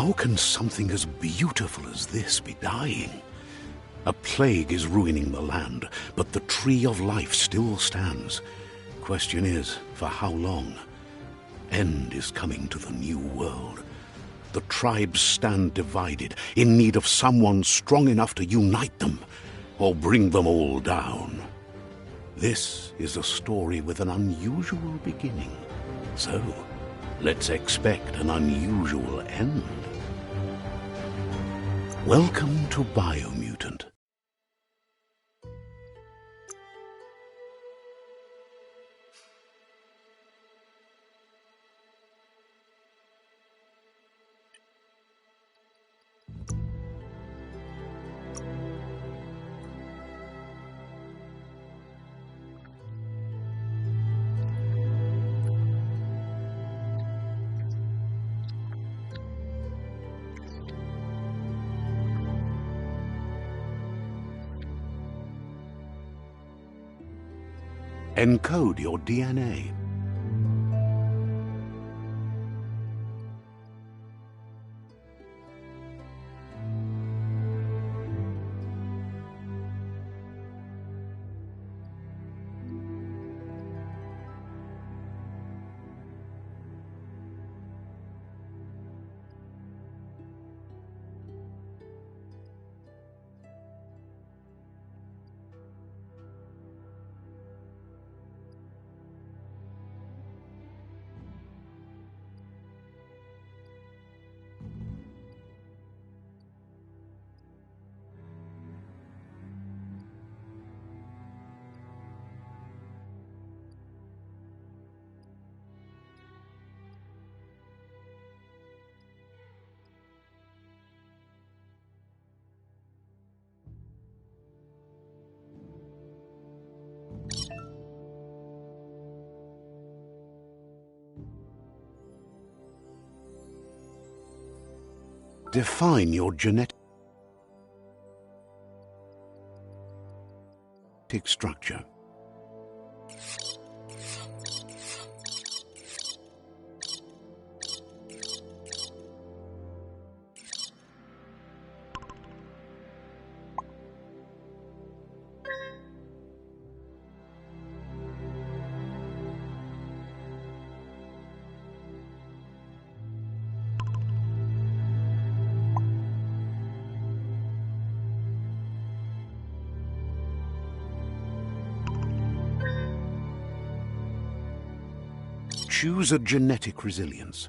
How can something as beautiful as this be dying? A plague is ruining the land, but the tree of life still stands. Question is, for how long? End is coming to the new world. The tribes stand divided, in need of someone strong enough to unite them, or bring them all down. This is a story with an unusual beginning. So, let's expect an unusual end. Welcome to Biomutant. Encode your DNA. Define your genetic structure. Choose a genetic resilience.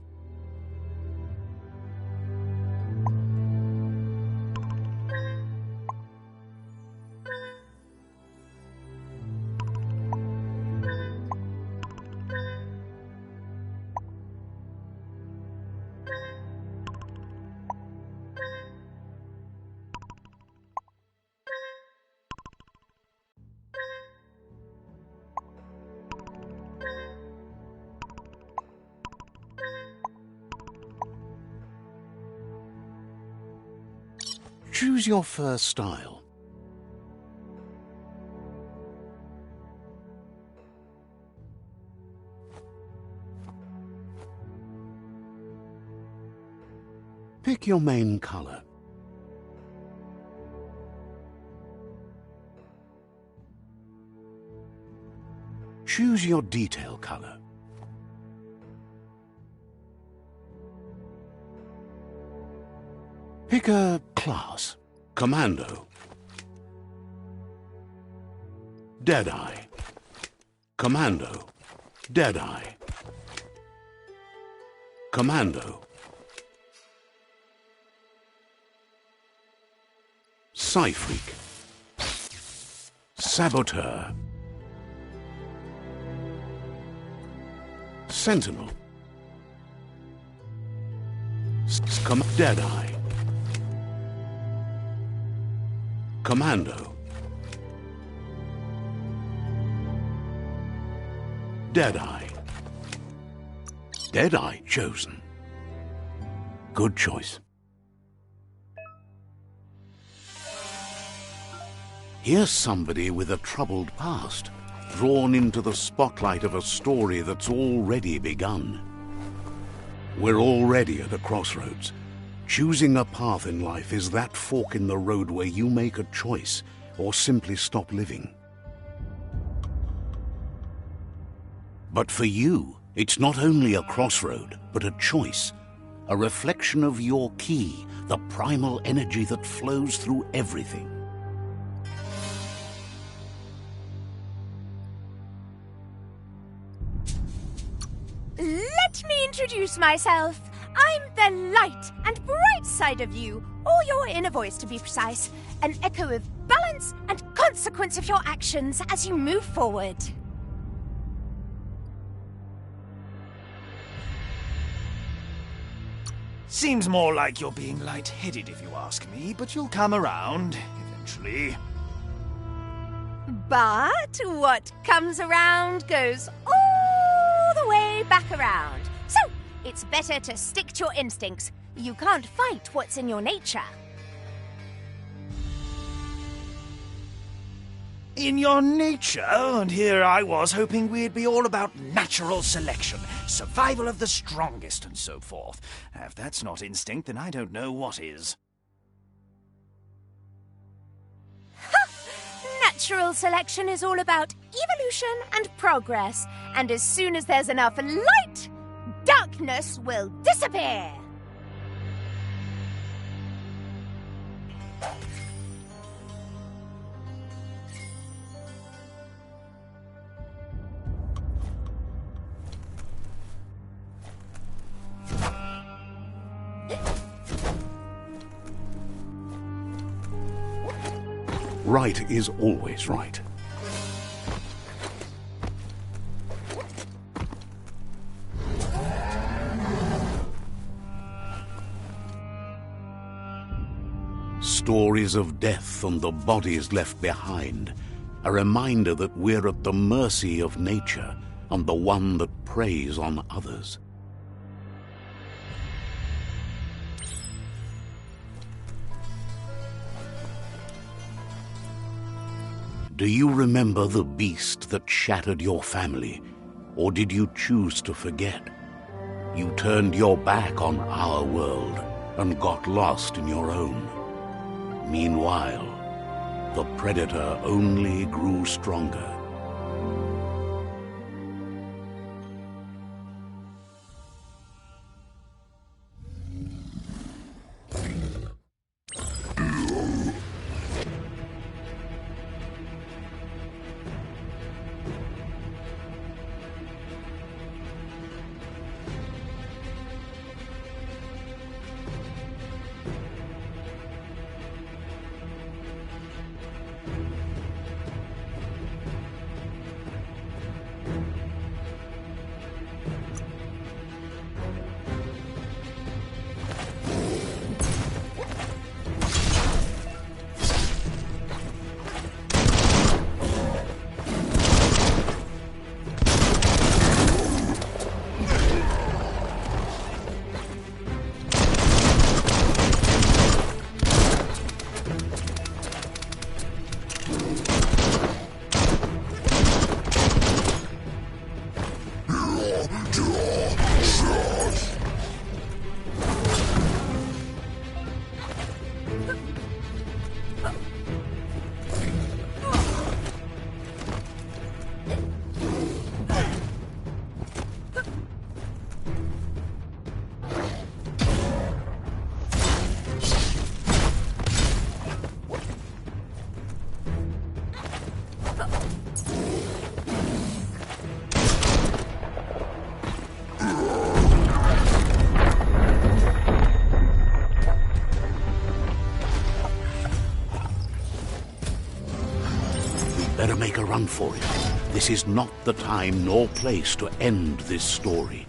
Choose your first style. Pick your main color. Choose your detail color. Pick a class. Commando. Deadeye. Commando. Deadeye. Commando. Psyfreak. Saboteur. Sentinel. Deadeye. Commando. Deadeye. Deadeye chosen. Good choice. Here's somebody with a troubled past, drawn into the spotlight of a story that's already begun. We're already at a crossroads. Choosing a path in life is that fork in the road where you make a choice or simply stop living. But for you, it's not only a crossroad, but a choice, a reflection of your key, the primal energy that flows through everything. Let me introduce myself. I'm the light and bright side of you, or your inner voice to be precise, an echo of balance and consequence of your actions as you move forward. Seems more like you're being light-headed if you ask me, but you'll come around, eventually. But what comes around goes all the way back around. So, it's better to stick to your instincts. You can't fight what's in your nature. In your nature, and here I was hoping we'd be all about natural selection, survival of the strongest, and so forth. If that's not instinct, then I don't know what is. Natural selection is all about evolution and progress, and as soon as there's enough light, darkness will disappear. Right is always right. Stories of death and the bodies left behind, a reminder that we're at the mercy of nature and the one that preys on others. Do you remember the beast that shattered your family, or did you choose to forget? You turned your back on our world and got lost in your own. Meanwhile, the predator only grew stronger. Better make a run for it. This is not the time nor place to end this story.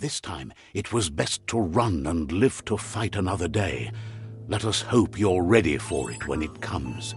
This time, it was best to run and live to fight another day. Let us hope you're ready for it when it comes.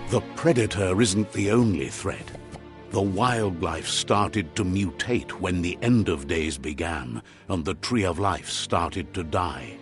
The predator isn't the only threat. The wildlife started to mutate when the end of days began, and the tree of life started to die.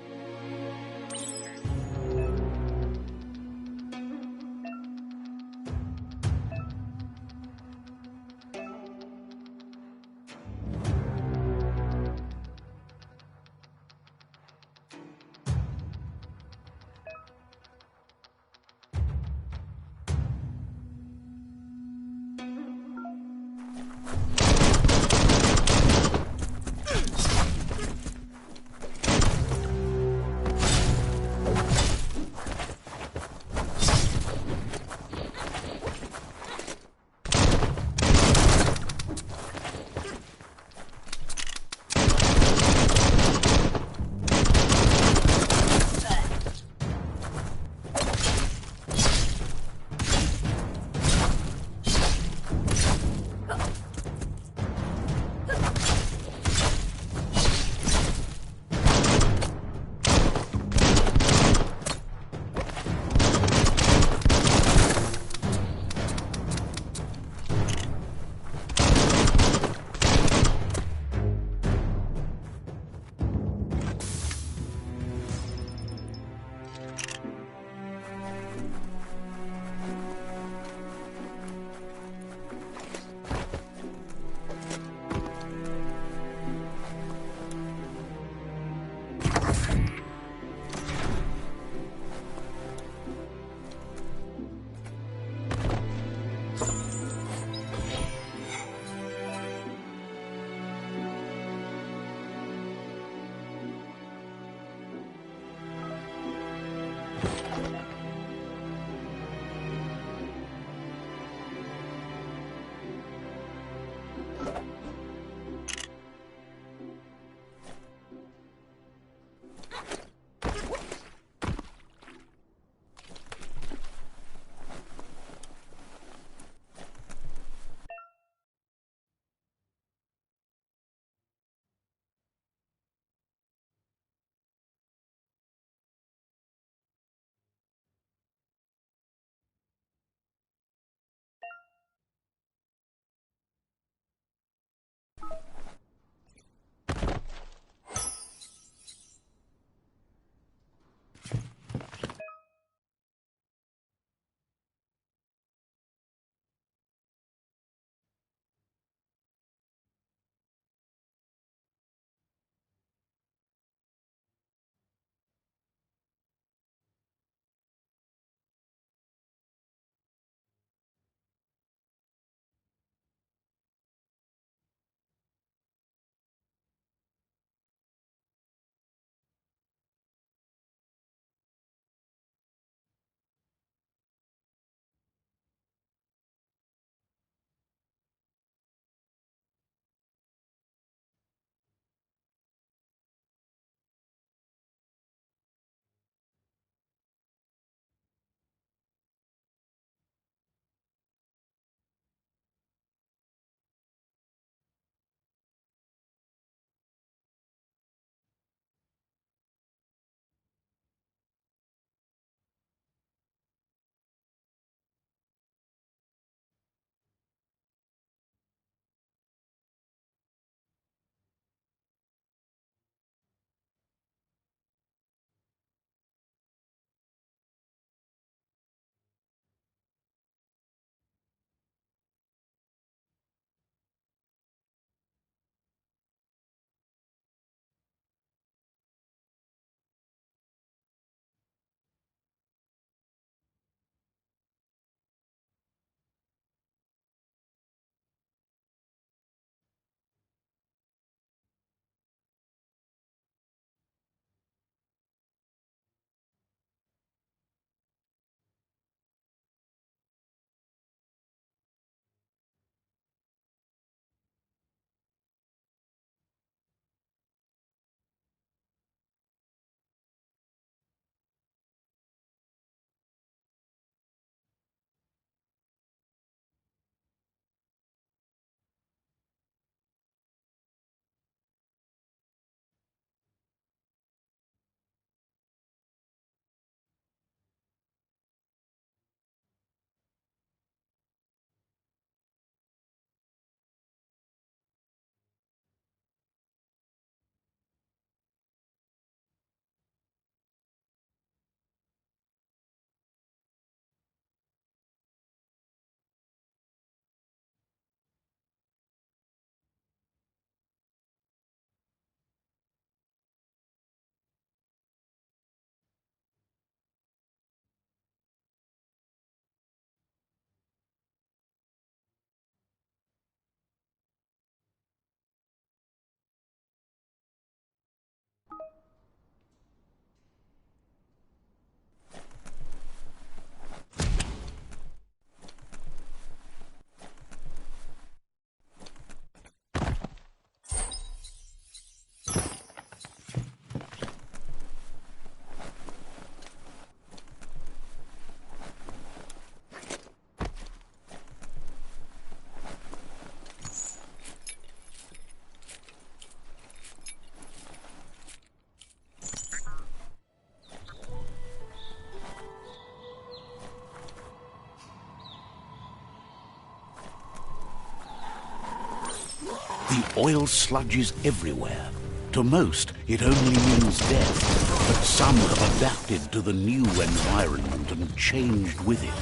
Oil sludges everywhere. To most, it only means death, but some have adapted to the new environment and changed with it.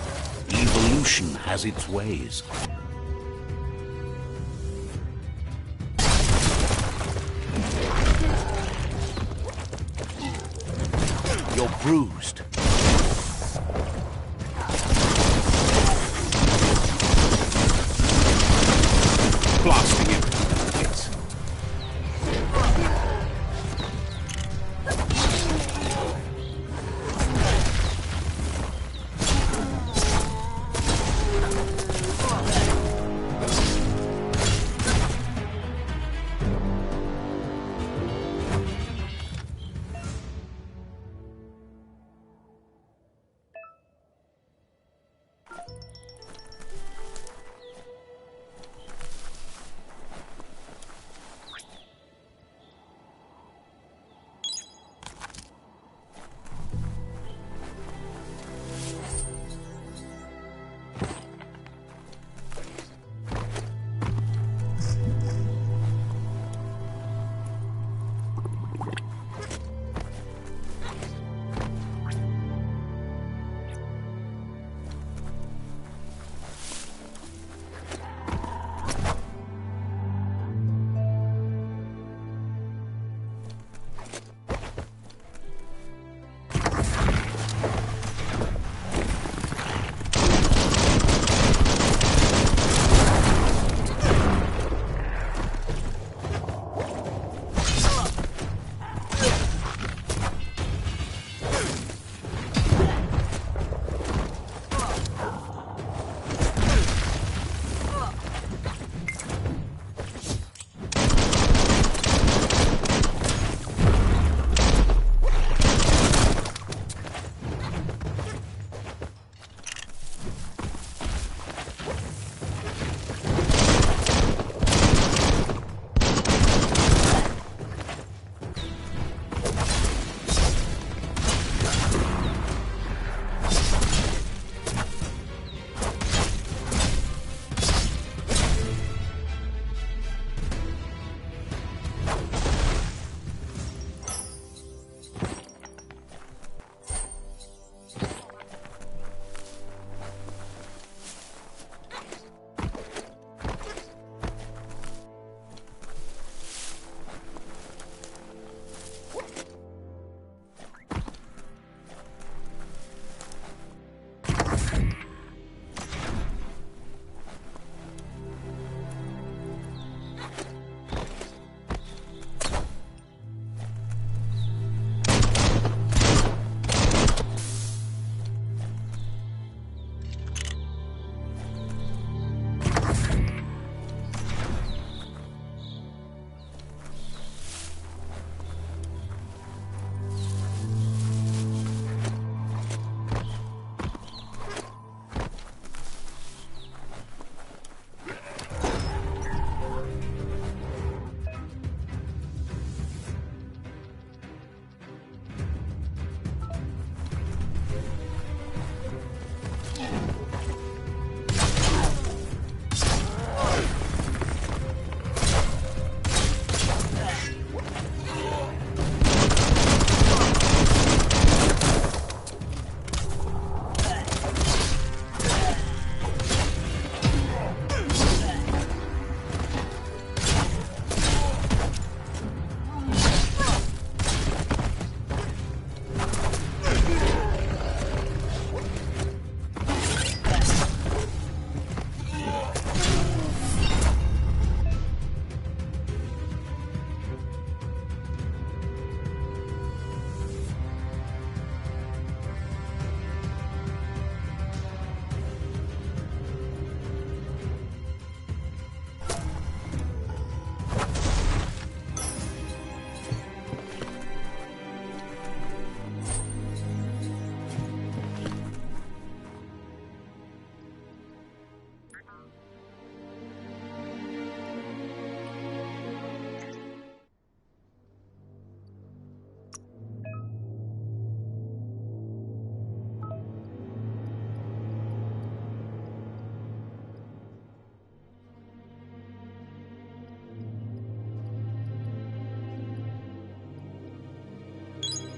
Evolution has its ways. You're bruised. Blasting him. Yes.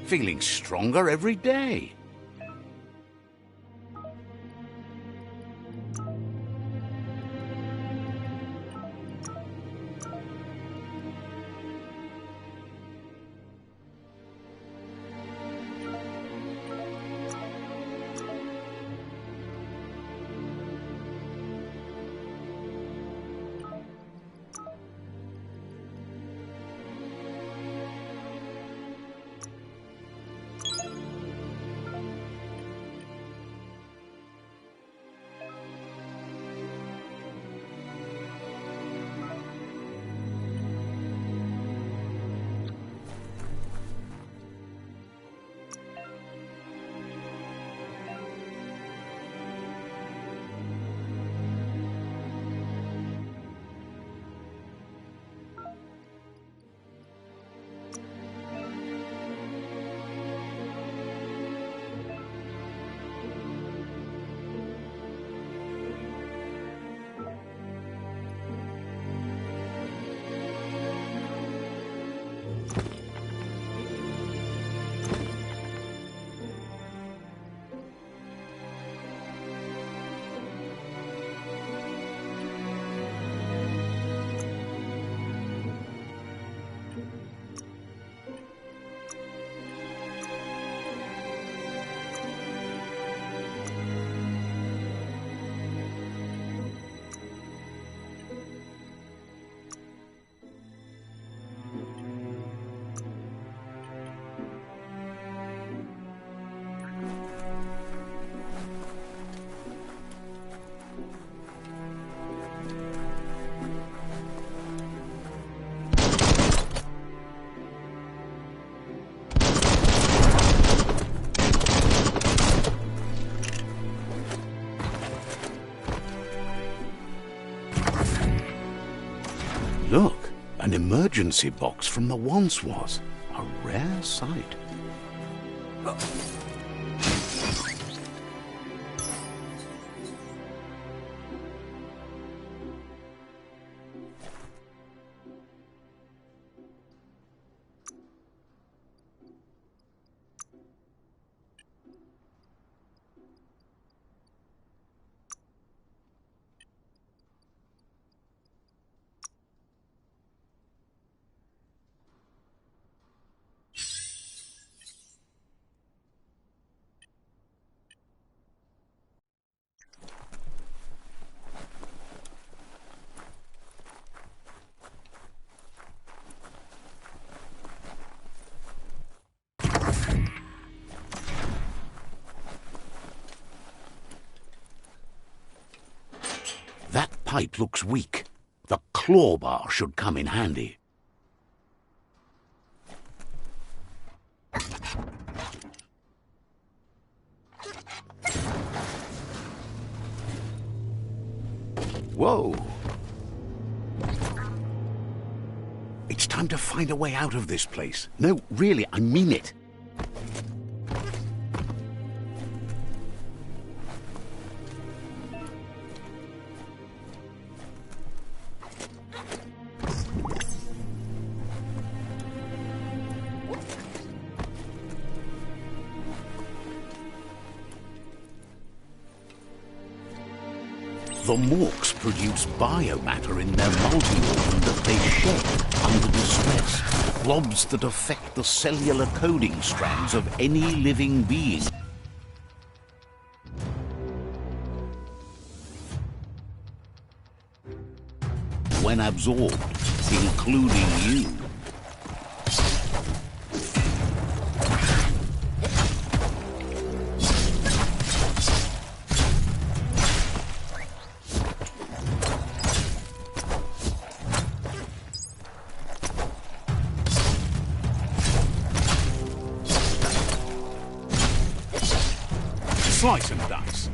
feeling stronger every day. Look, an emergency box from the once was. A rare sight. That pipe looks weak. The claw bar should come in handy. Whoa! It's time to find a way out of this place. No, really, I mean it. The Morks produce biomatter in their multi-organ that they shed under distress, blobs that affect the cellular coding strands of any living being. When absorbed, including you. Slice and dice.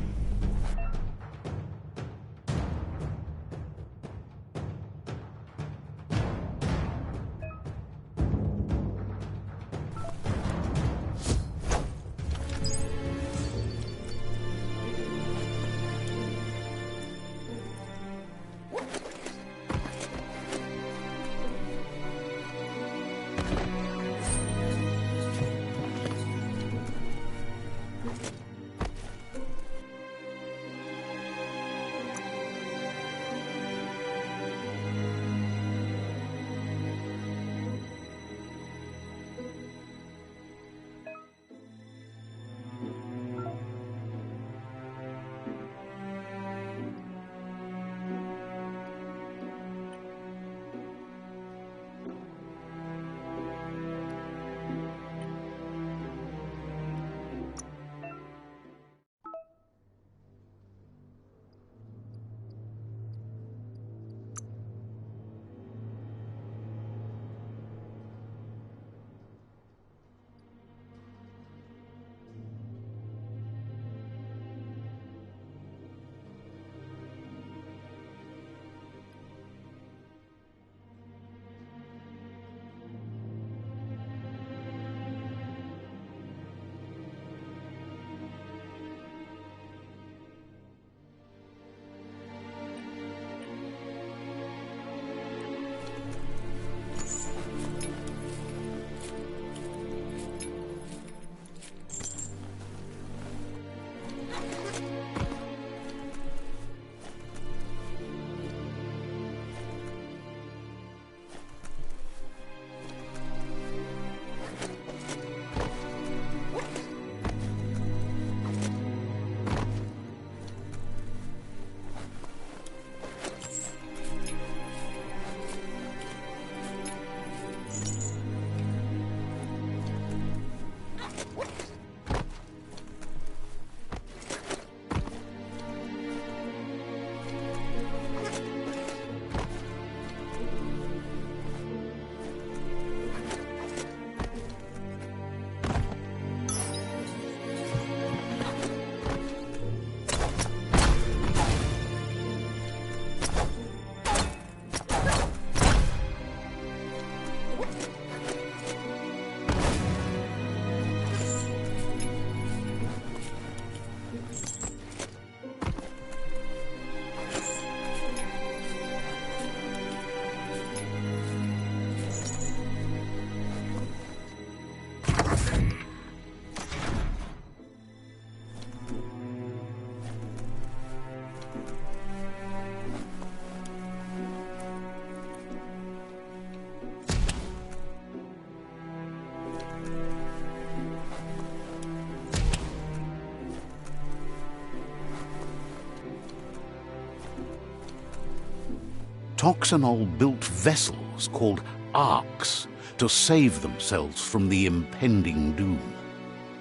Toxanol built vessels called arks to save themselves from the impending doom.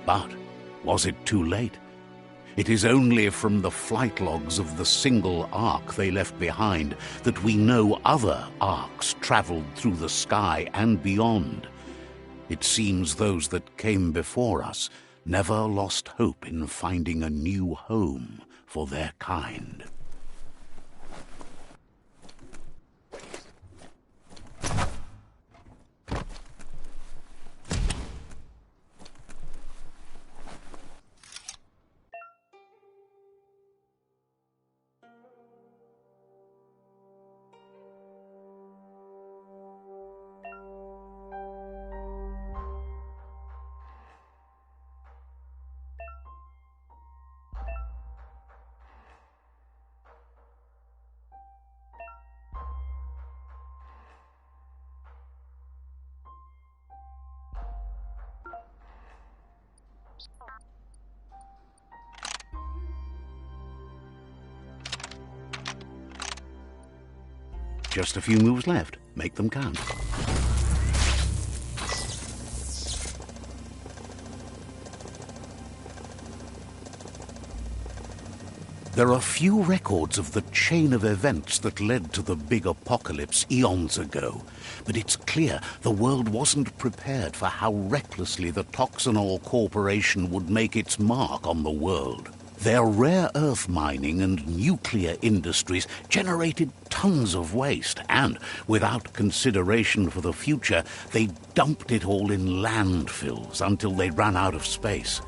But was it too late? It is only from the flight logs of the single ark they left behind that we know other arks traveled through the sky and beyond. It seems those that came before us never lost hope in finding a new home for their kind. Just a few moves left. Make them count. There are few records of the chain of events that led to the big apocalypse eons ago, but it's clear the world wasn't prepared for how recklessly the Toxanol Corporation would make its mark on the world. Their rare earth mining and nuclear industries generated tons of waste, and, without consideration for the future, they dumped it all in landfills until they ran out of space.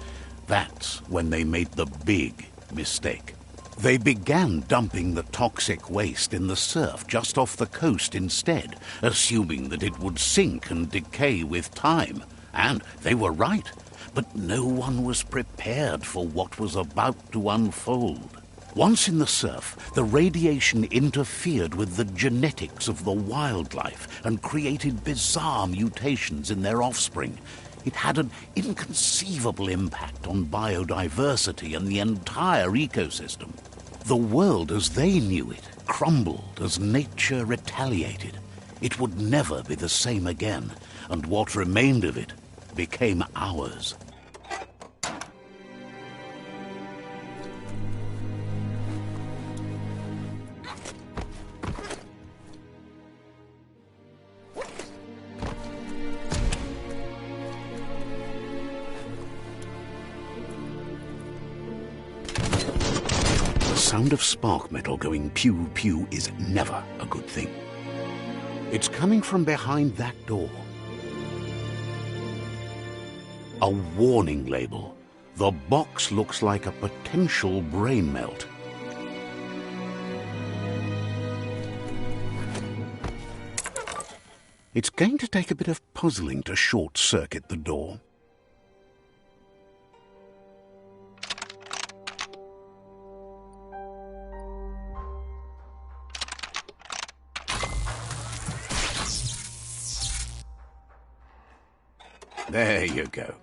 That's when they made the big mistake. They began dumping the toxic waste in the surf just off the coast instead, assuming that it would sink and decay with time. And they were right. But no one was prepared for what was about to unfold. Once in the surf, the radiation interfered with the genetics of the wildlife and created bizarre mutations in their offspring. It had an inconceivable impact on biodiversity and the entire ecosystem. The world as they knew it crumbled as nature retaliated. It would never be the same again, and what remained of it became ours. The sound of spark metal going pew-pew is never a good thing. It's coming from behind that door. A warning label. The box looks like a potential brain melt. It's going to take a bit of puzzling to short-circuit the door. There you go.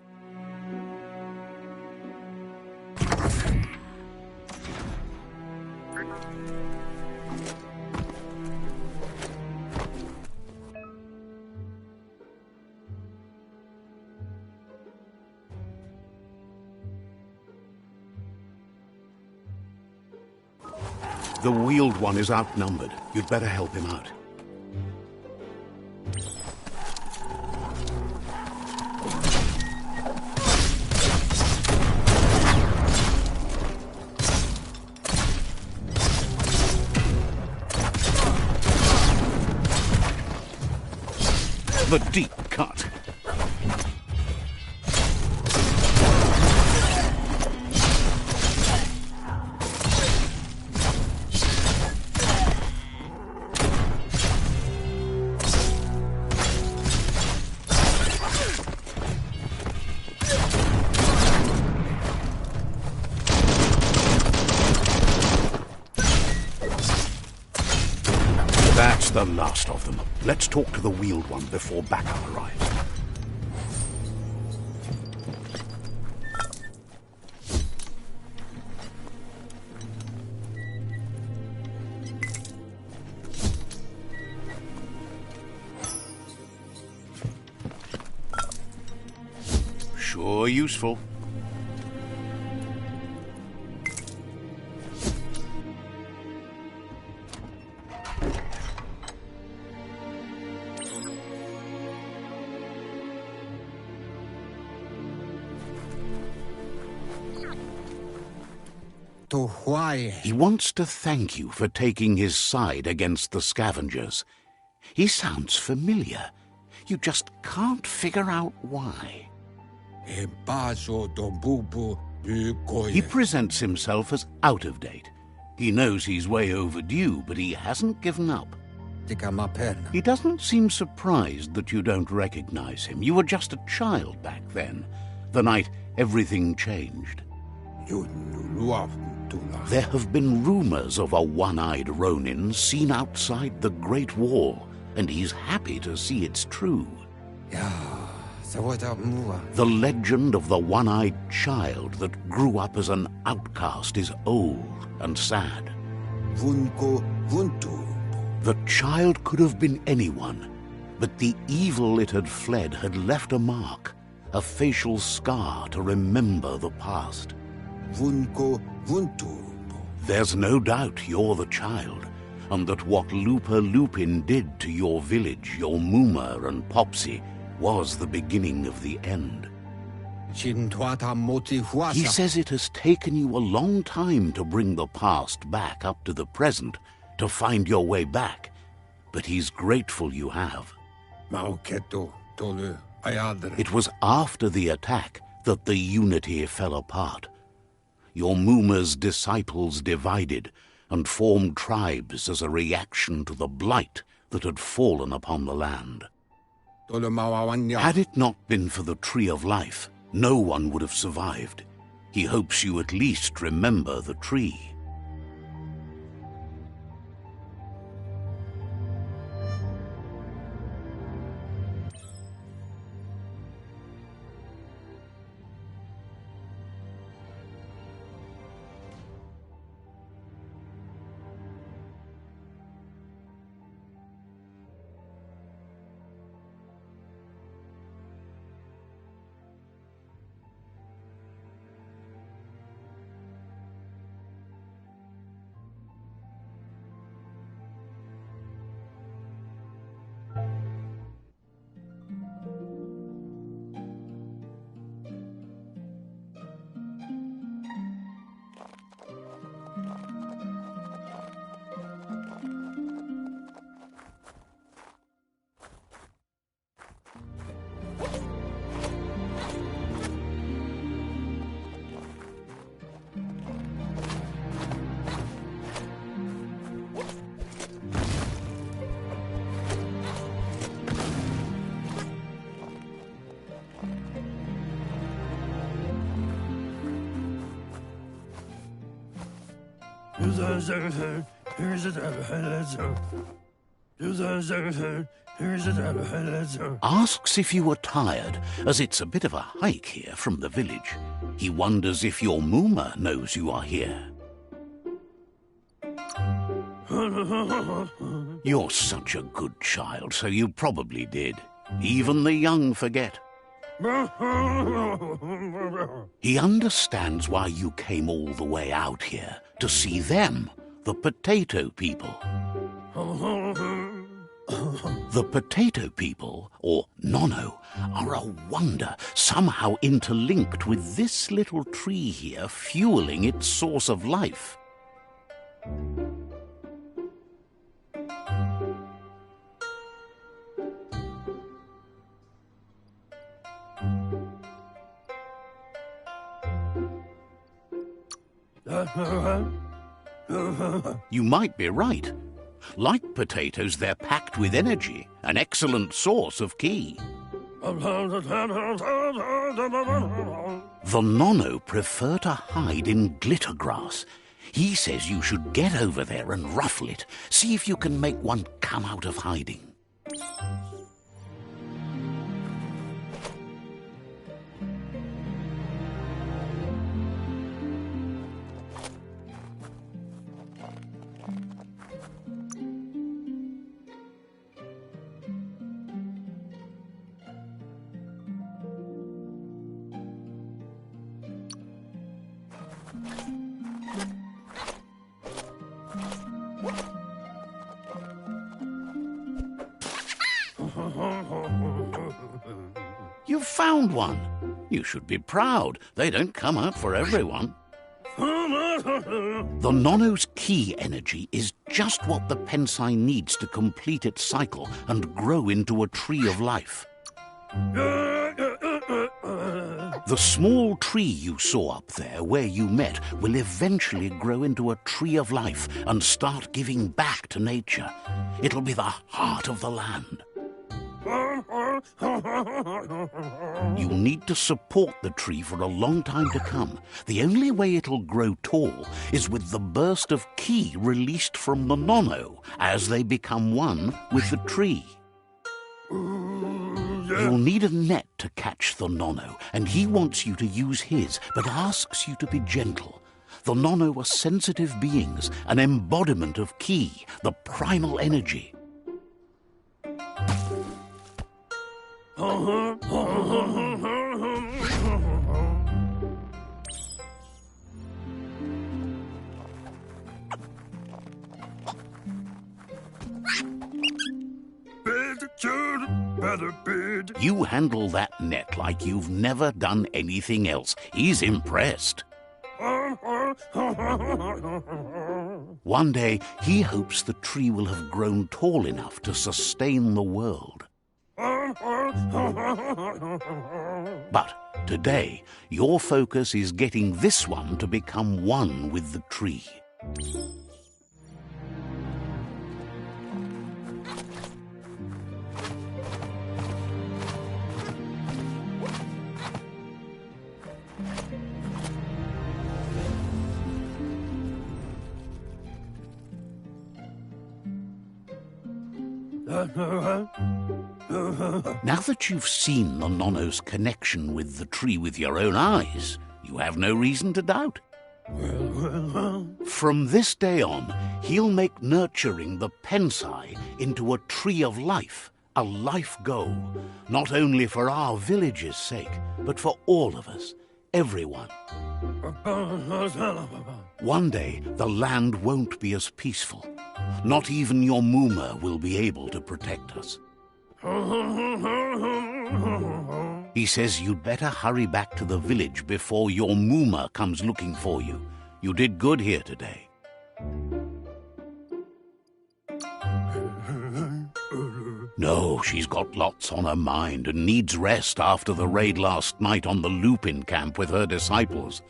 The wheeled one is outnumbered. You'd better help him out. The deep cut. That's the last of them. Let's talk to the wheeled one before backup arrives. Sure useful. He wants to thank you for taking his side against the scavengers. He sounds familiar. You just can't figure out why. He presents himself as out of date. He knows he's way overdue, but he hasn't given up. He doesn't seem surprised that you don't recognize him. You were just a child back then, the night everything changed. There have been rumors of a one-eyed Ronin seen outside the Great Wall, and he's happy to see it's true. The legend of the one-eyed child that grew up as an outcast is old and sad. The child could have been anyone, but the evil it had fled had left a mark, a facial scar to remember the past. There's no doubt you're the child, and that what Looper Lupin did to your village, your Mooma and Popsy, was the beginning of the end. He says it has taken you a long time to bring the past back up to the present, to find your way back, but he's grateful you have. It was after the attack that the unity fell apart. Your Mooma's disciples divided and formed tribes as a reaction to the blight that had fallen upon the land. Had it not been for the Tree of Life, no one would have survived. He hopes you at least remember the tree. Asks if you were tired, as it's a bit of a hike here from the village. He wonders if your Mooma knows you are here. You're such a good child, so you probably did. Even the young forget. He understands why you came all the way out here, to see them, the potato people. The potato people, or Nono, are a wonder, somehow interlinked with this little tree here, fueling its source of life. You might be right. Like potatoes, they're packed with energy, an excellent source of ki. The Nono prefer to hide in glitter grass. He says you should get over there and ruffle it. See if you can make one come out of hiding. You've found one. You should be proud. They don't come out for everyone. The Nono's key energy is just what the Pensai needs to complete its cycle and grow into a tree of life. The small tree you saw up there where you met will eventually grow into a tree of life and start giving back to nature. It'll be the heart of the land. You'll need to support the tree for a long time to come. The only way it'll grow tall is with the burst of ki released from the Nono as they become one with the tree. You'll need a net to catch the Nono, and he wants you to use his, but asks you to be gentle. The Nono are sensitive beings, an embodiment of ki, the primal energy. You handle that net like you've never done anything else. He's impressed. One day, he hopes the tree will have grown tall enough to sustain the world. But today, your focus is getting this one to become one with the tree. Now that you've seen the Nono's connection with the tree with your own eyes, you have no reason to doubt. From this day on, he'll make nurturing the Pensai into a tree of life, a life goal, not only for our village's sake, but for all of us, everyone. One day, the land won't be as peaceful. Not even your Muma will be able to protect us. He says you'd better hurry back to the village before your Muma comes looking for you. You did good here today. No, she's got lots on her mind and needs rest after the raid last night on the Lupin camp with her disciples.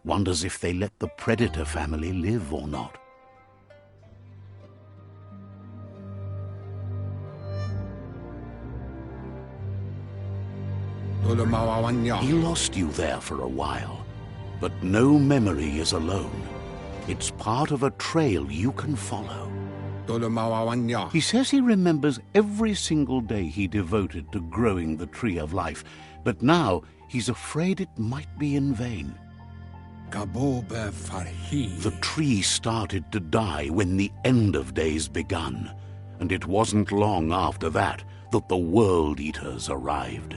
Wonders if they let the Predator family live or not. He lost you there for a while, but no memory is alone. It's part of a trail you can follow. He says he remembers every single day he devoted to growing the tree of life, but now he's afraid it might be in vain. The tree started to die when the end of days begun, and it wasn't long after that that the World Eaters arrived.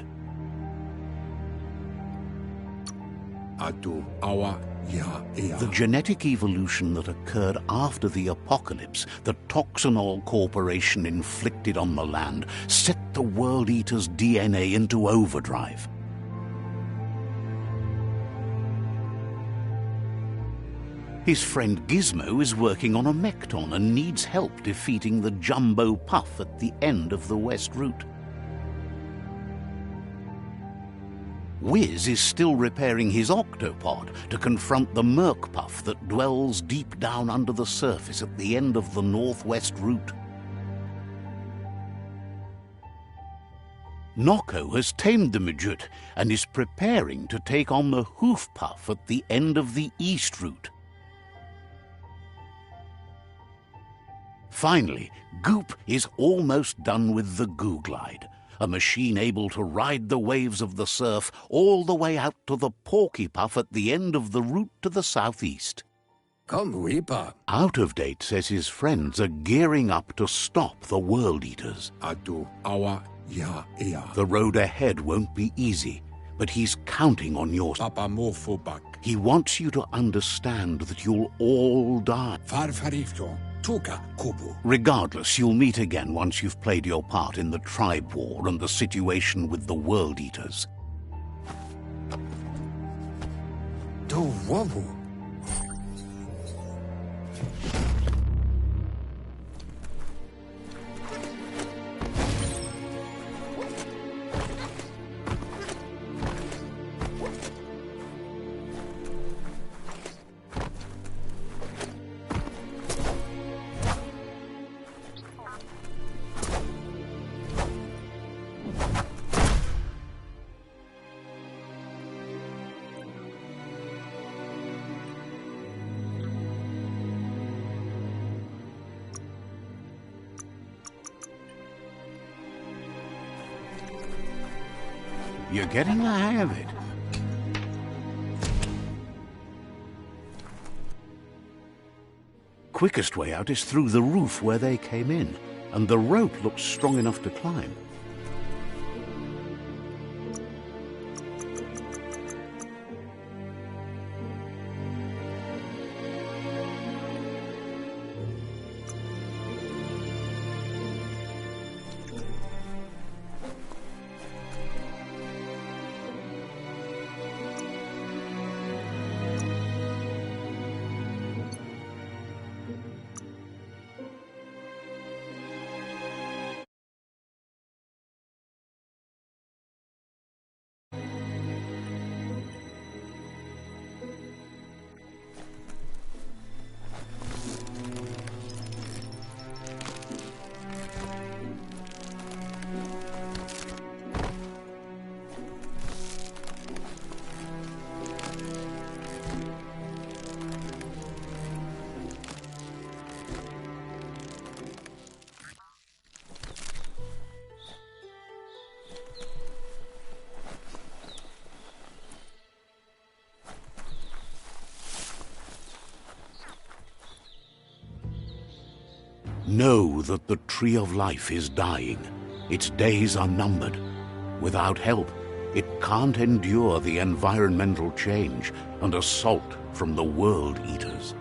The genetic evolution that occurred after the apocalypse that Toxanol Corporation inflicted on the land set the World Eater's DNA into overdrive. His friend Gizmo is working on a Mekton and needs help defeating the Jumbo Puff at the end of the West Route. Wiz is still repairing his octopod to confront the Merc Puff that dwells deep down under the surface at the end of the Northwest Route. Noko has tamed the Midget and is preparing to take on the Hoof Puff at the end of the East Route. Finally, Goop is almost done with the Googlide, a machine able to ride the waves of the surf all the way out to the Porky Puff at the end of the route to the southeast. Out of Date says his friends are gearing up to stop the World Eaters. The road ahead won't be easy, but he's counting on your... He wants you to understand that you'll all die. Toka Kubu. Regardless, you'll meet again once you've played your part in the tribe war and the situation with the World Eaters. Do Wabu. You're getting the hang of it. Quickest way out is through the roof where they came in, and the rope looks strong enough to climb. Know that the Tree of Life is dying. Its days are numbered. Without help, it can't endure the environmental change and assault from the World Eaters.